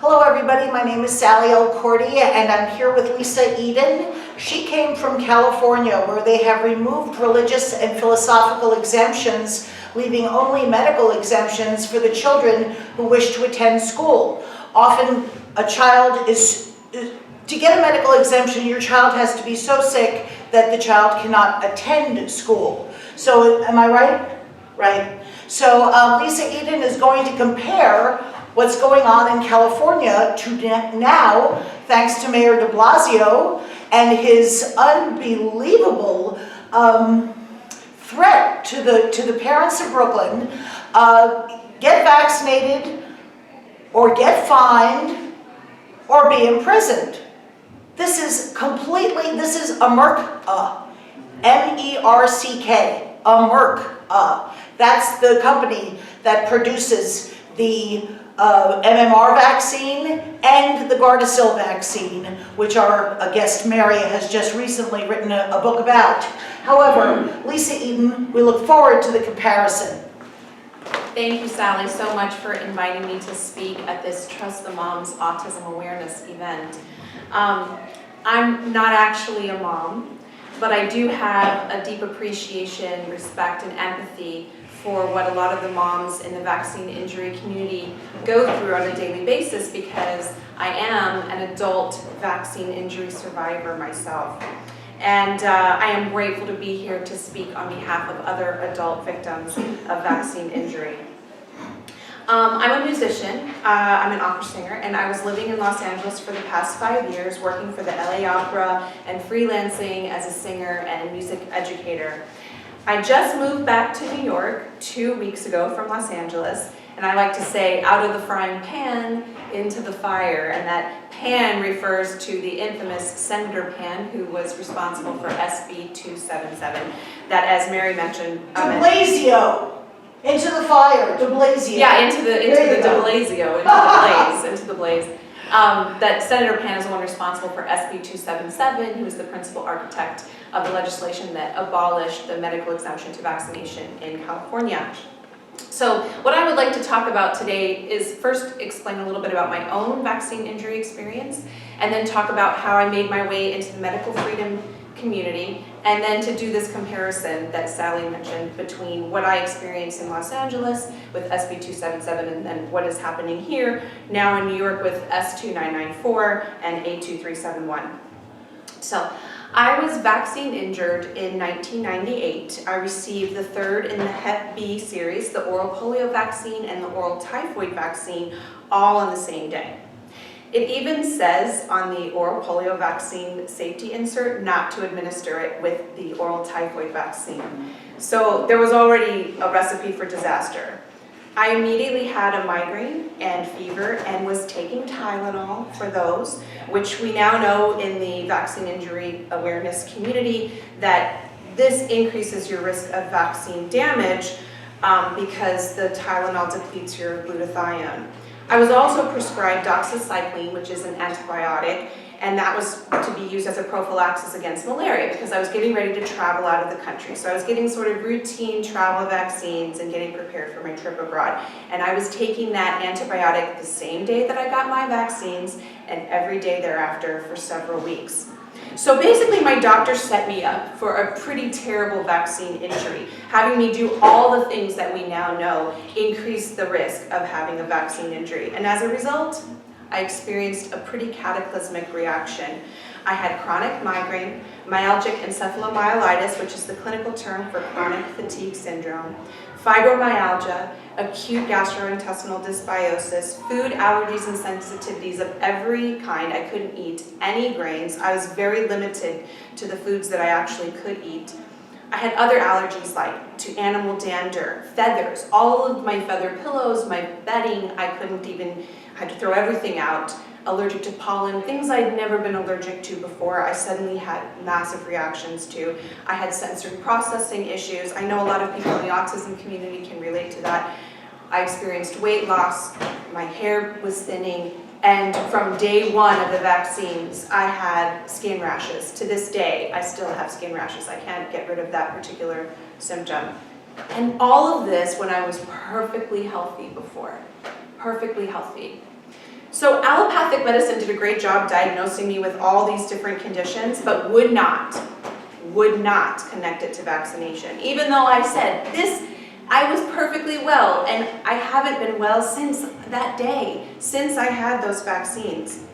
Hello everybody, my name is Sally L. Cordy and I'm here with Lisa Eden. She came from California where they have removed religious and philosophical exemptions, leaving only medical exemptions for the children who wish to attend school. Often a child to get a medical exemption, your child has to be so sick that the child cannot attend school. So am I right? Right. So Lisa Eden is going to compare what's going on in California to now, thanks to Mayor de Blasio and his unbelievable threat to the parents of Brooklyn, get vaccinated or get fined or be imprisoned. This is a Merck, M-E-R-C-K, a Merck. That's the company that produces the MMR vaccine and the Gardasil vaccine, which our guest Maria has just recently written a book about. However, Lisa Eden, we look forward to the comparison. Thank you, Sally, so much for inviting me to speak at this Trust the Moms Autism Awareness event. I'm not actually a mom, but I do have a deep appreciation, respect, and empathy for what a lot of the moms in the vaccine injury community go through on a daily basis, because I am an adult vaccine injury survivor myself. And I am grateful to be here to speak on behalf of other adult victims of vaccine injury. I'm a musician, I'm an opera singer, and I was living in Los Angeles for the past 5 years, working for the LA Opera and freelancing as a singer and music educator. I just moved back to New York 2 weeks ago from Los Angeles, and I like to say out of the frying pan into the fire, and that pan refers to the infamous Senator Pan, who was responsible for SB 277, that, as Mary mentioned, De Blasio, into the fire, de Blasio. Yeah, into the de Blasio, into the blaze. That Senator Pan is the one responsible for SB 277. He was the principal architect of the legislation that abolished the medical exemption to vaccination in California. So what I would like to talk about today is first explain a little bit about my own vaccine injury experience, and then talk about how I made my way into the medical freedom community, and then to do this comparison that Sally mentioned between what I experienced in Los Angeles with SB 277 and then what is happening here now in New York with S2994 and A2371. So I was vaccine injured in 1998. I received the third in the Hep B series, the oral polio vaccine and the oral typhoid vaccine, all on the same day. It even says on the oral polio vaccine safety insert not to administer it with the oral typhoid vaccine. So there was already a recipe for disaster. I immediately had a migraine and fever and was taking Tylenol for those, which we now know in the vaccine injury awareness community that this increases your risk of vaccine damage because the Tylenol depletes your glutathione. I was also prescribed doxycycline, which is an antibiotic, and that was to be used as a prophylaxis against malaria because I was getting ready to travel out of the country. So I was getting sort of routine travel vaccines and getting prepared for my trip abroad. And I was taking that antibiotic the same day that I got my vaccines and every day thereafter for several weeks. So basically my doctor set me up for a pretty terrible vaccine injury, having me do all the things that we now know increase the risk of having a vaccine injury. And as a result, I experienced a pretty cataclysmic reaction. I had chronic migraine, myalgic encephalomyelitis, which is the clinical term for chronic fatigue syndrome, fibromyalgia, acute gastrointestinal dysbiosis, food allergies and sensitivities of every kind. I couldn't eat any grains. I was very limited to the foods that I actually could eat. I had other allergies like to animal dander, feathers, all of my feather pillows, my bedding, I had to throw everything out. Allergic to pollen, things I'd never been allergic to before, I suddenly had massive reactions to. I had sensory processing issues. I know a lot of people in the autism community can relate to that. I experienced weight loss, my hair was thinning, and from day one of the vaccines, I had skin rashes. To this day, I still have skin rashes. I can't get rid of that particular symptom. And all of this when I was perfectly healthy before, perfectly healthy. So allopathic medicine did a great job diagnosing me with all these different conditions, but would not connect it to vaccination. Even though I said, I was perfectly well, and I haven't been well since that day, since I had those vaccines.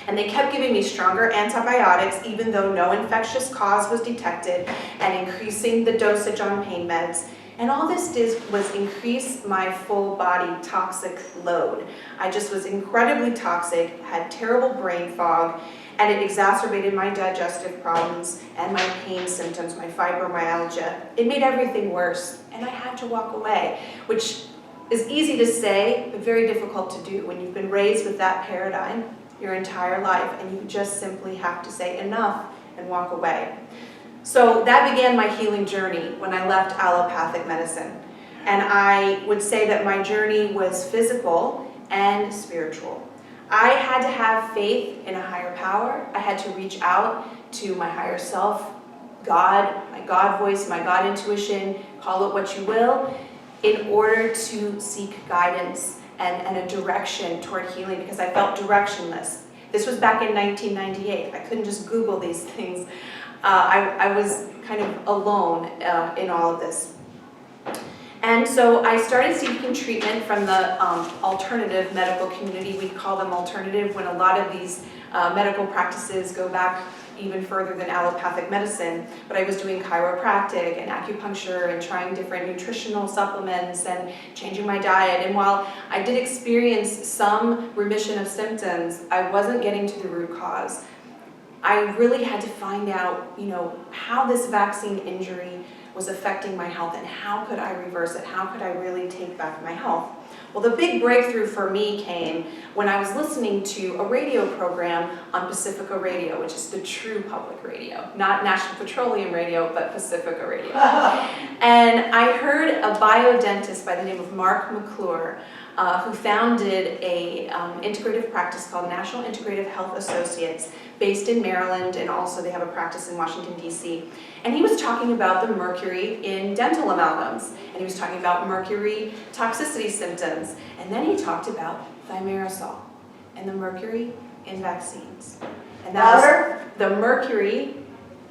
And they kept giving me stronger antibiotics, even though no infectious cause was detected, and increasing the dosage on pain meds. And all this did was increase my full body toxic load. I just was incredibly toxic, had terrible brain fog, and it exacerbated my digestive problems and my pain symptoms, my fibromyalgia. It made everything worse, and I had to walk away, which is easy to say, but very difficult to do when you've been raised with that paradigm your entire life, and you just simply have to say enough and walk away. So that began my healing journey when I left allopathic medicine. And I would say that my journey was physical and spiritual. I had to have faith in a higher power. I had to reach out to my higher self, God, my God voice, my God intuition, call it what you will, in order to seek guidance and a direction toward healing, because I felt directionless. This was back in 1998. I couldn't just Google these things. I was kind of alone in all of this. And so I started seeking treatment from the alternative medical community. We call them alternative when a lot of these medical practices go back even further than allopathic medicine. But I was doing chiropractic and acupuncture and trying different nutritional supplements and changing my diet. And while I did experience some remission of symptoms, I wasn't getting to the root cause. I really had to find out, how this vaccine injury was affecting my health and how could I reverse it? How could I really take back my health? Well, the big breakthrough for me came when I was listening to a radio program on Pacifica Radio, which is the true public radio, not National Petroleum Radio, but Pacifica Radio. And I heard a biodentist by the name of Mark McClure, who founded a integrative practice called National Integrative Health Associates, based in Maryland, and also they have a practice in Washington, D.C. And he was talking about the mercury in dental amalgams, and he was talking about mercury toxicity symptoms, and then he talked about thimerosal and the mercury in vaccines. And that was the mercury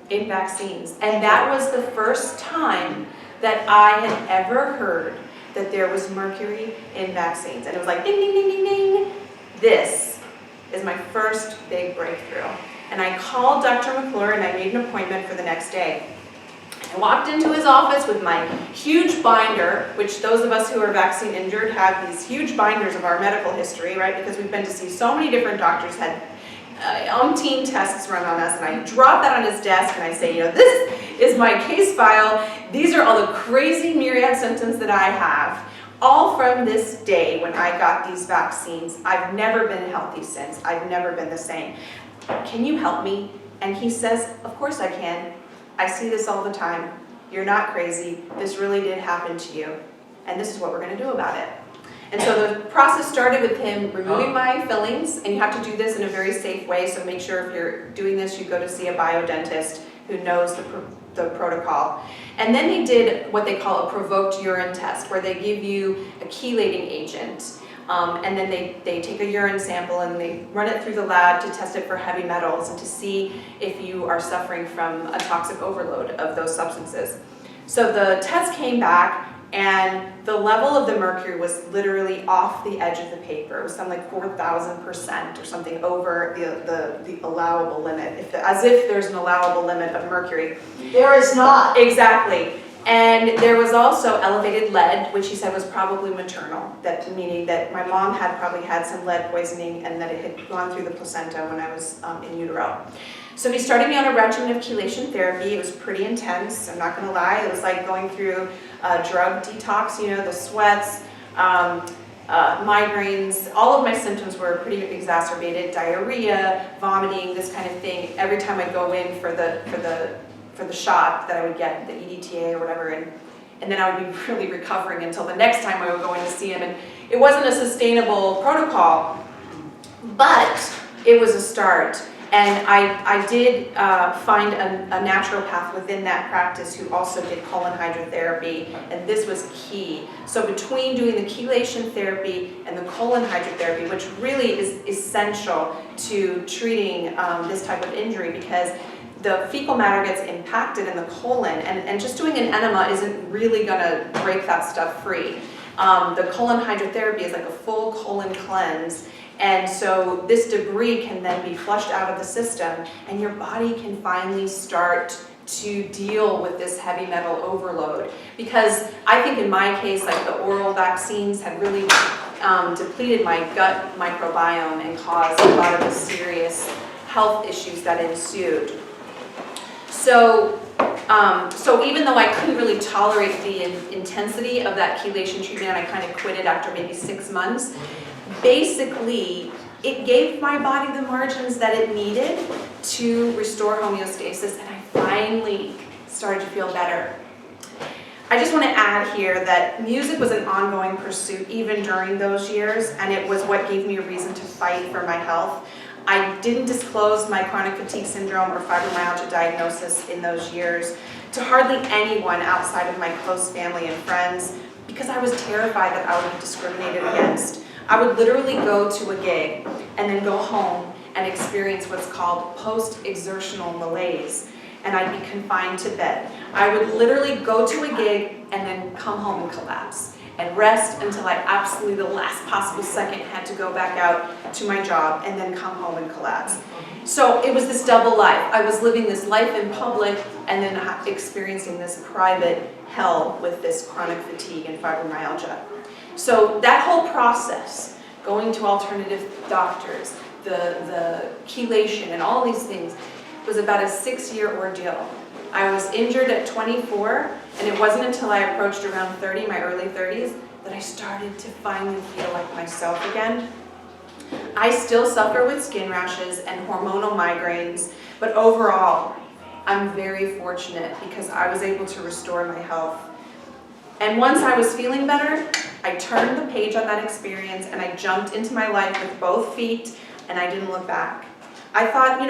in vaccines. And that was the first time that I had ever heard that there was mercury in vaccines. And it was like, ding, ding, ding, ding, ding. This is my first big breakthrough. And I called Dr. McClure and I made an appointment for the next day. I walked into his office with my huge binder, which those of us who are vaccine injured have these huge binders of our medical history, right? Because we've been to see so many different doctors, had umpteen tests run on us, and I dropped that on his desk and I say, this is my case file. These are all the crazy myriad symptoms that I have, all from this day when I got these vaccines. I've never been healthy since. I've never been the same. Can you help me? And he says, of course I can. I see this all the time. You're not crazy. This really did happen to you. And this is what we're going to do about it. And so the process started with him removing my fillings, and you have to do this in a very safe way, so make sure if you're doing this, you go to see a biodentist who knows the protocol. And then they did what they call a provoked urine test, where they give you a chelating agent, and then they take a urine sample and they run it through the lab to test it for heavy metals and to see if you are suffering from a toxic overload of those substances. So the test came back, and the level of the mercury was literally off the edge of the paper. It was something like 4,000% or something over the allowable limit, as if there's an allowable limit of mercury. There is not. Exactly. And there was also elevated lead, which he said was probably maternal, meaning that my mom had probably had some lead poisoning and that it had gone through the placenta when I was in utero. So he started me on a regimen of chelation therapy. It was pretty intense, I'm not going to lie. It was like going through a drug detox, the sweats, migraines. All of my symptoms were pretty exacerbated, diarrhea, vomiting, this kind of thing. Every time I'd go in for the shot that I would get, the EDTA or whatever, and then I would be really recovering until the next time I would go in to see him. And it wasn't a sustainable protocol, but it was a start. And I did find a naturopath within that practice who also did colon hydrotherapy, and this was key. So between doing the chelation therapy and the colon hydrotherapy, which really is essential to treating this type of injury, because the fecal matter gets impacted in the colon, and just doing an enema isn't really gonna break that stuff free. The colon hydrotherapy is like a full colon cleanse, and so this debris can then be flushed out of the system, and your body can finally start to deal with this heavy metal overload. Because I think in my case, like the oral vaccines had really depleted my gut microbiome and caused a lot of the serious health issues that ensued. So even though I couldn't really tolerate the intensity of that chelation treatment, and I kind of quit it after maybe 6 months, basically it gave my body the margins that it needed to restore homeostasis, and I finally started to feel better. I just want to add here that music was an ongoing pursuit even during those years, and it was what gave me a reason to fight for my health. I didn't disclose my chronic fatigue syndrome or fibromyalgia diagnosis in those years to hardly anyone outside of my close family and friends, because I was terrified that I would be discriminated against. I would literally go to a gig and then go home and experience what's called post-exertional malaise, and I'd be confined to bed. I would literally go to a gig and then come home and collapse and rest until I absolutely the last possible second had to go back out to my job and then come home and collapse. So it was this double life. I was living this life in public and then experiencing this private hell with this chronic fatigue and fibromyalgia. So that whole process, going to alternative doctors, the chelation and all these things, was about a 6-year ordeal. I was injured at 24, and it wasn't until I approached around 30, my early 30s, that I started to finally feel like myself again. I still suffer with skin rashes and hormonal migraines, but overall, I'm very fortunate because I was able to restore my health. And once I was feeling better, I turned the page on that experience and I jumped into my life with both feet, and I didn't look back. I thought,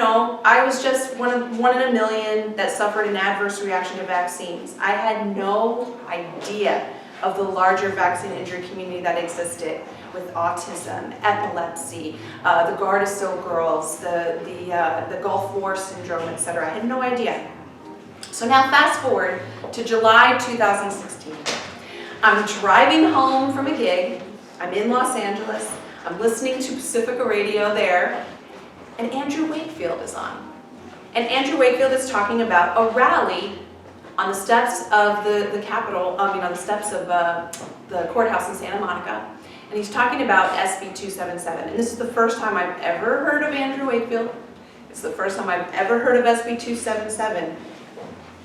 I was just one in a million that suffered an adverse reaction to vaccines. I had no idea of the larger vaccine injury community that existed with autism, epilepsy, the Gardasil girls, the Gulf War syndrome, etc. I had no idea. So now fast forward to July 2016. I'm driving home from a gig. I'm in Los Angeles. I'm listening to Pacifica Radio there. And Andrew Wakefield is on. And Andrew Wakefield is talking about a rally on the steps of the Capitol, on the steps of the courthouse in Santa Monica. And he's talking about SB 277. And this is the first time I've ever heard of Andrew Wakefield. It's the first time I've ever heard of SB 277.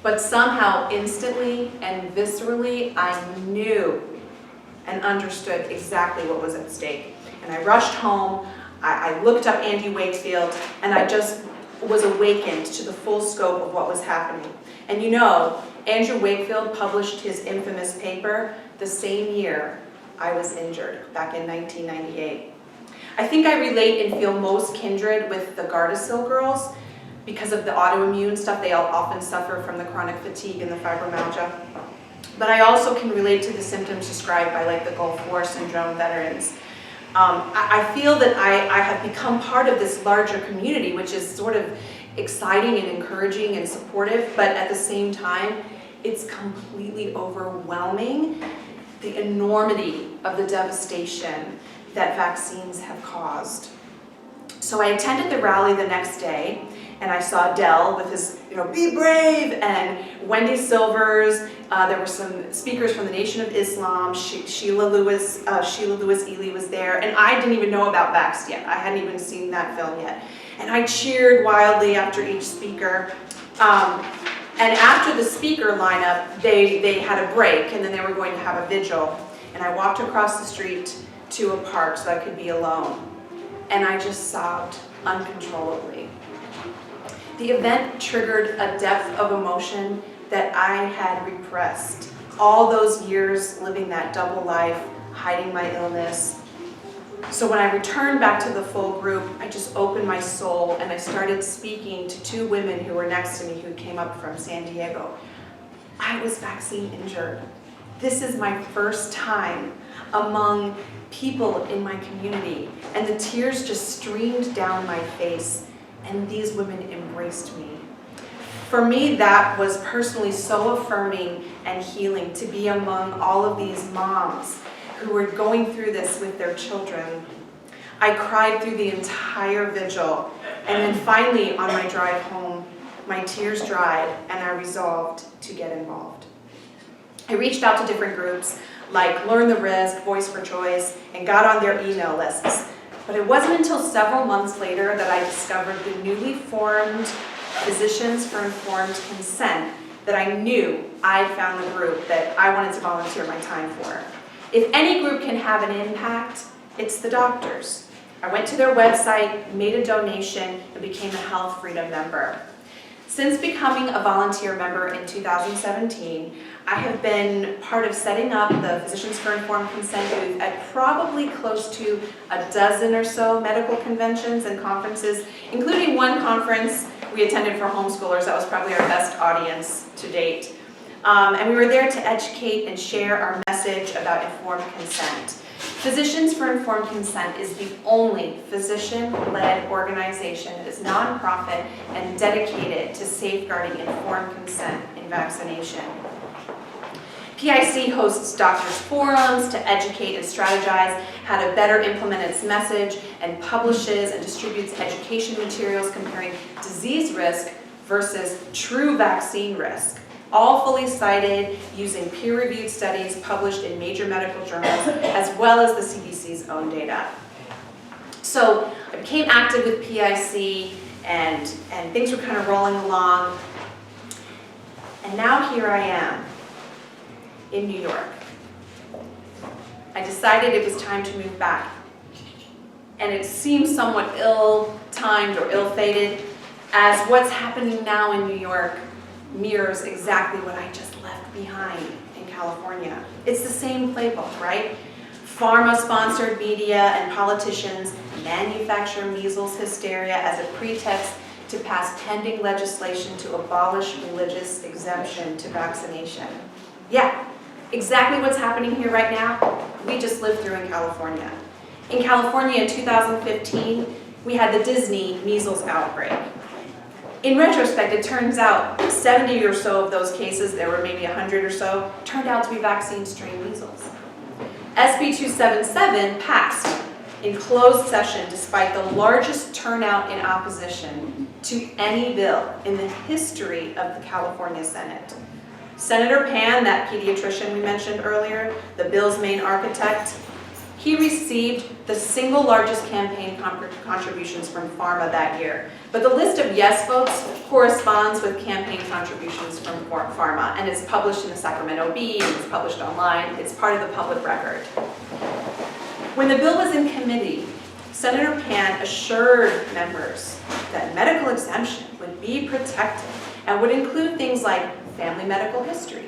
But somehow, instantly and viscerally, I knew and understood exactly what was at stake. And I rushed home. I looked up Andy Wakefield, and I just was awakened to the full scope of what was happening. And Andrew Wakefield published his infamous paper the same year I was injured, back in 1998. I think I relate and feel most kindred with the Gardasil girls because of the autoimmune stuff. They all often suffer from the chronic fatigue and the fibromyalgia. But I also can relate to the symptoms described by the Gulf War syndrome veterans. I feel that I have become part of this larger community, which is sort of exciting and encouraging and supportive, but at the same time, it's completely overwhelming, the enormity of the devastation that vaccines have caused. So I attended the rally the next day, and I saw Dell with his, be brave, and Wendy Silvers. There were some speakers from the Nation of Islam. Sheila Lewis Ely was there, and I didn't even know about Vaxxed yet. I hadn't even seen that film yet. And I cheered wildly after each speaker. And after the speaker lineup, they had a break, and then they were going to have a vigil. And I walked across the street to a park so I could be alone. And I just sobbed uncontrollably. The event triggered a depth of emotion that I had repressed. All those years living that double life, hiding my illness. So when I returned back to the full group, I just opened my soul and I started speaking to two women who were next to me who came up from San Diego. I was vaccine injured. This is my first time among people in my community, and the tears just streamed down my face, and these women embraced me. For me, that was personally so affirming and healing to be among all of these moms who were going through this with their children. I cried through the entire vigil, and then finally on my drive home, my tears dried and I resolved to get involved. I reached out to different groups like Learn the Risk, Voice for Choice, and got on their email lists. But it wasn't until several months later that I discovered the newly formed Physicians for Informed Consent that I knew I'd found the group that I wanted to volunteer my time for. If any group can have an impact, it's the doctors. I went to their website, made a donation, and became a Health Freedom member. Since becoming a volunteer member in 2017, I have been part of setting up the Physicians for Informed Consent booth at probably close to a dozen or so medical conventions and conferences, including one conference we attended for homeschoolers. That was probably our best audience to date. And we were there to educate and share our message about informed consent. Physicians for Informed Consent is the only physician-led organization that is nonprofit and dedicated to safeguarding informed consent in vaccination. PIC hosts doctors' forums to educate and strategize how to better implement its message, and publishes and distributes education materials comparing disease risk versus true vaccine risk, all fully cited using peer-reviewed studies published in major medical journals, as well as the CDC's own data. So I became active with PIC, and things were kind of rolling along. And now here I am in New York. I decided it was time to move back. And it seems somewhat ill-timed or ill-fated, as what's happening now in New York mirrors exactly what I just left behind in California. It's the same playbook, right? Pharma-sponsored media and politicians manufacture measles hysteria as a pretext to pass pending legislation to abolish religious exemption to vaccination. Yeah, exactly what's happening here right now, we just lived through in California. In California in 2015, we had the Disney measles outbreak. In retrospect, it turns out 70 or so of those cases, there were maybe 100 or so, turned out to be vaccine strain measles. SB 277 passed in closed session despite the largest turnout in opposition to any bill in the history of the California Senate. Senator Pan, that pediatrician we mentioned earlier, the bill's main architect, he received the single largest campaign contributions from pharma that year. But the list of yes votes corresponds with campaign contributions from pharma, and it's published in the Sacramento Bee, and it's published online. It's part of the public record. When the bill was in committee, Senator Pan assured members that medical exemption would be protected and would include things like family medical history,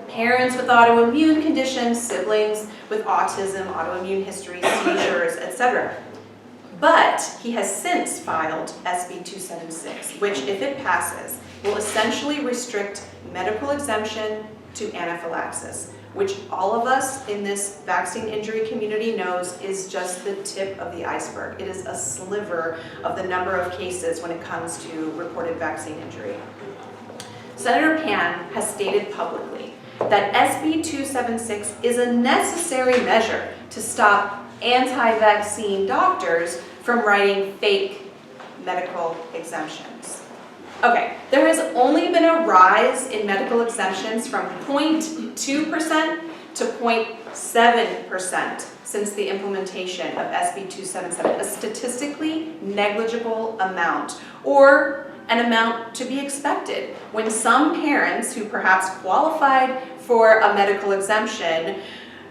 parents with autoimmune conditions, siblings with autism, autoimmune history, seizures, etc. But he has since filed SB 276, which, if it passes, will essentially restrict medical exemption to anaphylaxis, which all of us in this vaccine injury community knows is just the tip of the iceberg. It is a sliver of the number of cases when it comes to reported vaccine injury. Senator Pan has stated publicly that SB 276 is a necessary measure to stop anti-vaccine doctors from writing fake medical exemptions. Okay, there has only been a rise in medical exemptions from 0.2% to 0.7% since the implementation of SB 277, a statistically negligible amount, or an amount to be expected when some parents who perhaps qualified for a medical exemption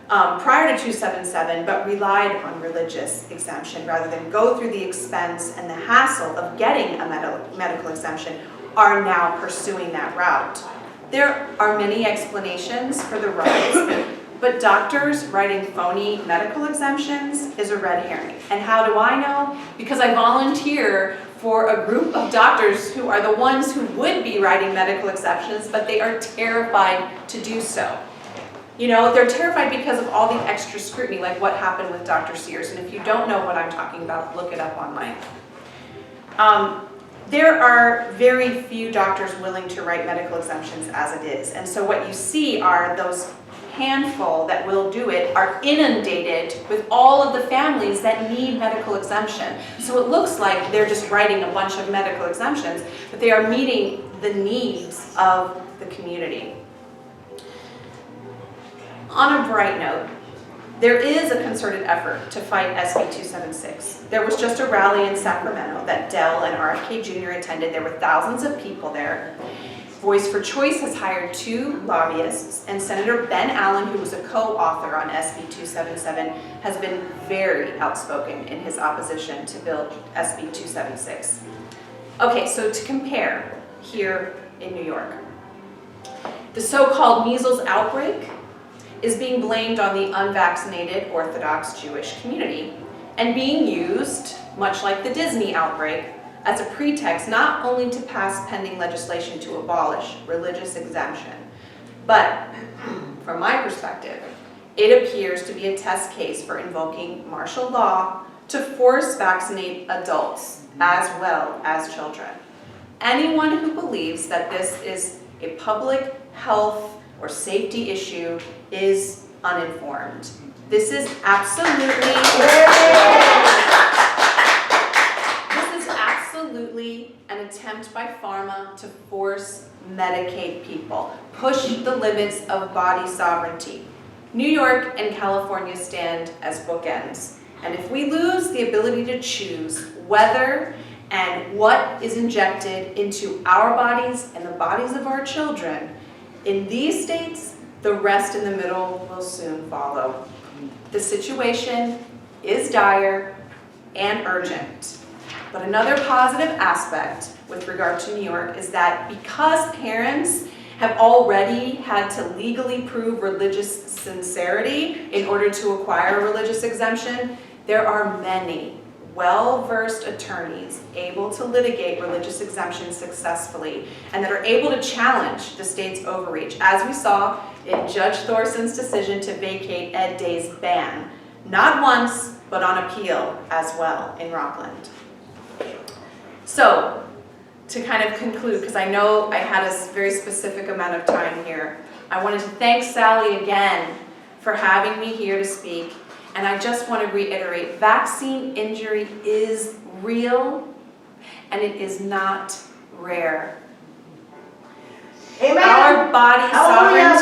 prior to 277 but relied on religious exemption rather than go through the expense and the hassle of getting a medical exemption are now pursuing that route. There are many explanations for the rise, But doctors writing phony medical exemptions is a red herring. And how do I know? Because I volunteer for a group of doctors who are the ones who would be writing medical exceptions, but they are terrified to do so. You know, they're terrified because of all the extra scrutiny, like what happened with Dr. Sears. And if you don't know what I'm talking about, look it up online. There are very few doctors willing to write medical exemptions as it is. And so what you see are those handful that will do it are inundated with all of the families that need medical exemption. So it looks like they're just writing a bunch of medical exemptions, but they are meeting the needs of the community. On a bright note, there is a concerted effort to fight SB 276. There was just a rally in Sacramento that Dell and RFK Jr. attended. There were thousands of people there. Voice for Choice has hired 2 lobbyists, and Senator Ben Allen, who was a co-author on SB 277, has been very outspoken in his opposition to Bill SB 276. Okay, so to compare here in New York, the so-called measles outbreak is being blamed on the unvaccinated Orthodox Jewish community and being used, much like the Disney outbreak, as a pretext not only to pass pending legislation to abolish religious exemption, but from my perspective, it appears to be a test case for invoking martial law to force vaccinate adults as well as children. Anyone who believes that this is a public health or safety issue is uninformed. This is absolutely an attempt by pharma to force medicate people, push the limits of body sovereignty. New York and California stand as bookends. And if we lose the ability to choose whether and what is injected into our bodies and the bodies of our children, in these states, the rest in the middle will soon follow. The situation is dire and urgent. But another positive aspect with regard to New York is that because parents have already had to legally prove religious sincerity in order to acquire a religious exemption, there are many well-versed attorneys able to litigate religious exemptions successfully and that are able to challenge the state's overreach, as we saw in Judge Thorson's decision to vacate Ed Day's ban, not once, but on appeal as well in Rockland. So, to kind of conclude, because I know I had a very specific amount of time here, I wanted to thank Sally again for having me here to speak. And I just want to reiterate, vaccine injury is real and it is not rare. Amen. Our body Hallelujah.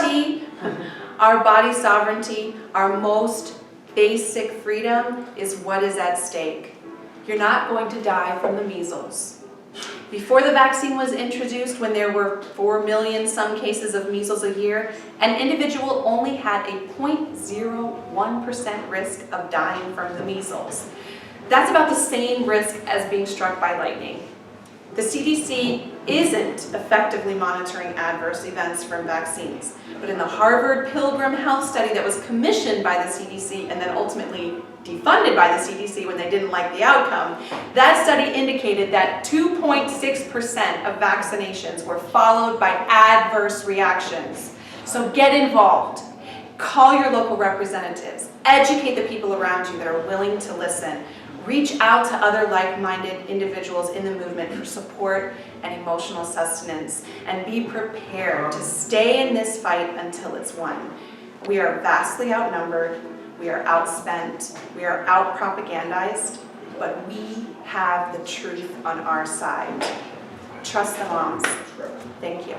sovereignty, our most basic freedom is what is at stake. You're not going to die from the measles. Before the vaccine was introduced, when there were 4 million some cases of measles a year, an individual only had a 0.01% risk of dying from the measles. That's about the same risk as being struck by lightning. The CDC isn't effectively monitoring adverse events from vaccines, but in the Harvard Pilgrim Health study that was commissioned by the CDC and then ultimately defunded by the CDC when they didn't like the outcome, that study indicated that 2.6% of vaccinations were followed by adverse reactions. So get involved. Call your local representatives. Educate the people around you that are willing to listen. Reach out to other like-minded individuals in the movement for support and emotional sustenance, and be prepared to stay in this fight until it's won. We are vastly outnumbered, we are outspent, we are out-propagandized, but we have the truth on our side. Trust the moms. Thank you.